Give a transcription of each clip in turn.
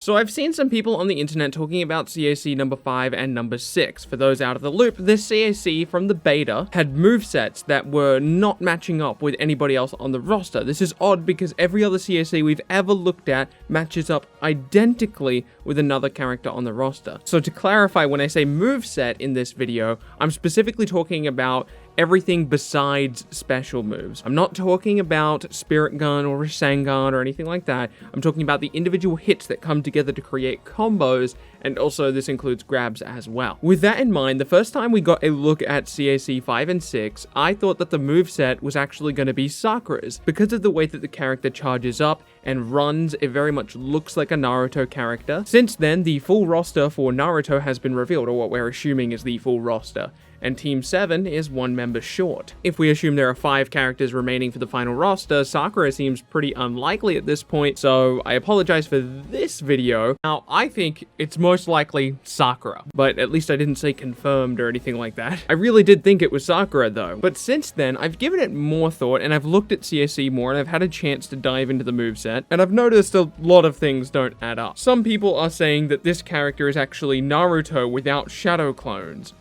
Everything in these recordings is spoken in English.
So I've seen some people on the internet talking about CAC number 5 and number 6. For those out of the loop, this CAC from the beta had movesets that were not matching up with anybody else on the roster. This is odd because every other CAC we've ever looked at matches up identically with another character on the roster. So to clarify, when I say moveset in this video, I'm specifically talking about everything besides special moves. I'm not talking about Spirit Gun or Rasengan or anything like that. I'm talking about the individual hits that come together to create combos, and also this includes grabs as well. With that in mind, the first time we got a look at CAC 5 and 6, I thought that the moveset was actually going to be Sakura's. Because of the way that the character charges up and runs, it very much looks like a Naruto character. Since then, the full roster for Naruto has been revealed, or what we're assuming is the full roster, and Team 7 is 1 member short. If we assume there are 5 characters remaining for the final roster, Sakura seems pretty unlikely at this point, so I apologize for this video. Now, I think it's most likely Sakura, but at least I didn't say confirmed or anything like that. I really did think it was Sakura though, but since then, I've given it more thought and I've looked at CAC more and I've had a chance to dive into the moveset, and I've noticed a lot of things don't add up. Some people are saying that this character is actually Naruto without shadow clones.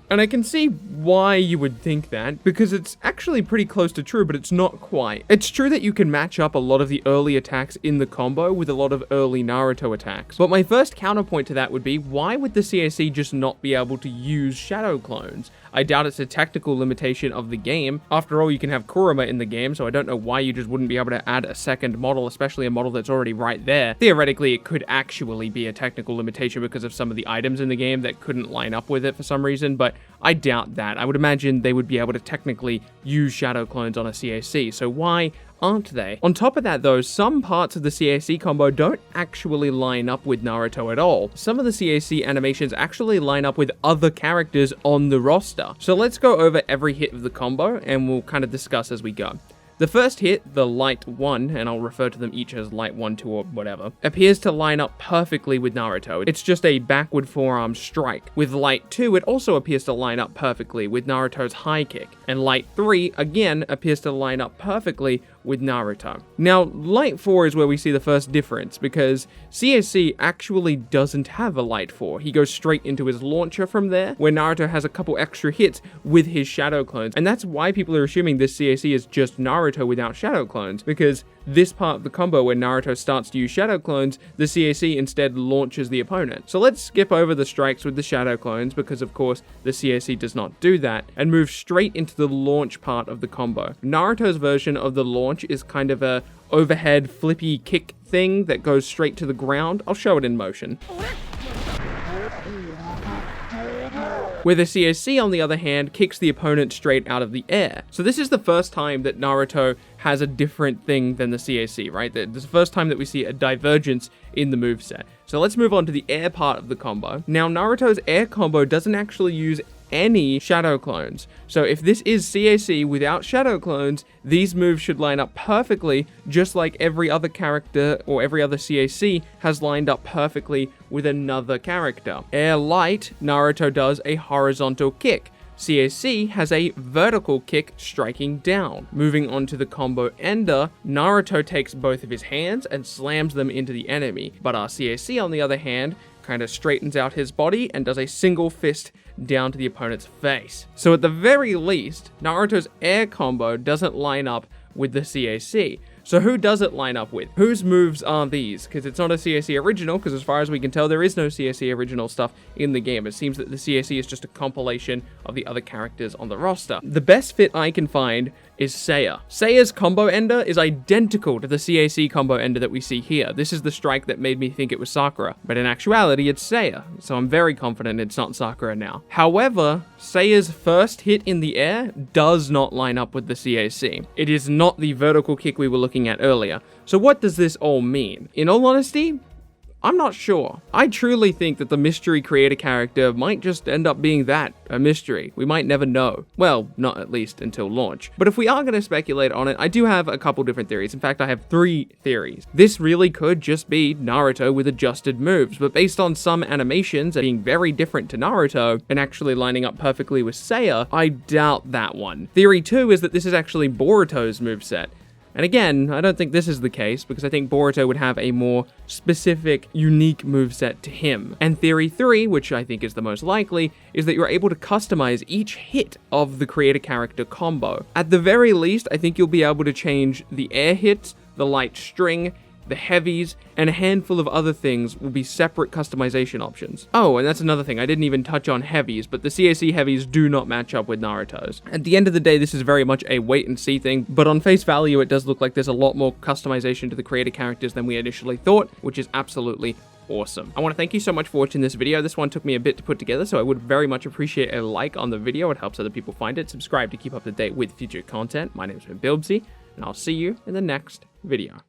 And I can see why you would think that, because it's actually pretty close to true, but it's not quite. It's true that you can match up a lot of the early attacks in the combo with a lot of early Naruto attacks. But my first counterpoint to that would be, why would the CAC just not be able to use shadow clones? I doubt it's a technical limitation of the game. After all, you can have Kurama in the game, so I don't know why you just wouldn't be able to add a second model, especially a model that's already right there. Theoretically, it could actually be a technical limitation because of some of the items in the game that couldn't line up with it for some reason, but I doubt that. I would imagine they would be able to technically use shadow clones on a CAC, so why aren't they? On top of that though, some parts of the CAC combo don't actually line up with Naruto at all. Some of the CAC animations actually line up with other characters on the roster. So let's go over every hit of the combo and we'll kind of discuss as we go. The first hit, the Light 1, and I'll refer to them each as Light 1, 2, or whatever, appears to line up perfectly with Naruto. It's just a backward forearm strike. With Light 2, it also appears to line up perfectly with Naruto's high kick. And Light 3, again, appears to line up perfectly with Naruto. Now, Light 4 is where we see the first difference, because CAC actually doesn't have a Light 4. He goes straight into his launcher from there, where Naruto has a couple extra hits with his shadow clones. And that's why people are assuming this CAC is just Naruto without shadow clones, because this part of the combo where Naruto starts to use shadow clones, the CAC instead launches the opponent. So let's skip over the strikes with the shadow clones, because of course the CAC does not do that, and move straight into the launch part of the combo. Naruto's version of the launch is kind of a overhead flippy kick thing that goes straight to the ground. I'll show it in motion. Where the CAC, on the other hand, kicks the opponent straight out of the air. So this is the first time that Naruto has a different thing than the CAC, right? This is the first time that we see a divergence in the moveset. So let's move on to the air part of the combo. Now, Naruto's air combo doesn't actually use any shadow clones. So if this is CAC without shadow clones, these moves should line up perfectly, just like every other character or every other CAC has lined up perfectly with another character. Air Light, Naruto does a horizontal kick. CAC has a vertical kick striking down. Moving on to the combo ender, Naruto takes both of his hands and slams them into the enemy, but our CAC, on the other hand, kind of straightens out his body and does a single fist down to the opponent's face. So at the very least, Naruto's air combo doesn't line up with the CAC. So who does it line up with? Whose moves are these? Because it's not a CAC original, because as far as we can tell, there is no CAC original stuff in the game. It seems that the CAC is just a compilation of the other characters on the roster. The best fit I can find is Seiya. Seiya's combo ender is identical to the CAC combo ender that we see here. This is the strike that made me think it was Sakura, but in actuality it's Seiya, so I'm very confident it's not Sakura now. However, Seiya's first hit in the air does not line up with the CAC. It is not the vertical kick we were looking at earlier. So what does this all mean? In all honesty, I'm not sure. I truly think that the mystery creator character might just end up being that, a mystery. We might never know. Well, not at least until launch. But if we are going to speculate on it, I do have a couple different theories. In fact, I have 3 theories. This really could just be Naruto with adjusted moves, but based on some animations being very different to Naruto and actually lining up perfectly with Seiya, I doubt that one. Theory 2 is that this is actually Boruto's moveset. And again, I don't think this is the case, because I think Boruto would have a more specific, unique moveset to him. And theory 3, which I think is the most likely, is that you're able to customize each hit of the creator character combo. At the very least, I think you'll be able to change the air hits, the light string, the heavies, and a handful of other things will be separate customization options. Oh, and that's another thing, I didn't even touch on heavies, but the CAC heavies do not match up with Naruto's. At the end of the day, this is very much a wait and see thing, but on face value, it does look like there's a lot more customization to the creator characters than we initially thought, which is absolutely awesome. I want to thank you so much for watching this video. This one took me a bit to put together, so I would very much appreciate a like on the video. It helps other people find it. Subscribe to keep up to date with future content. My name's been Bilbsy, and I'll see you in the next video.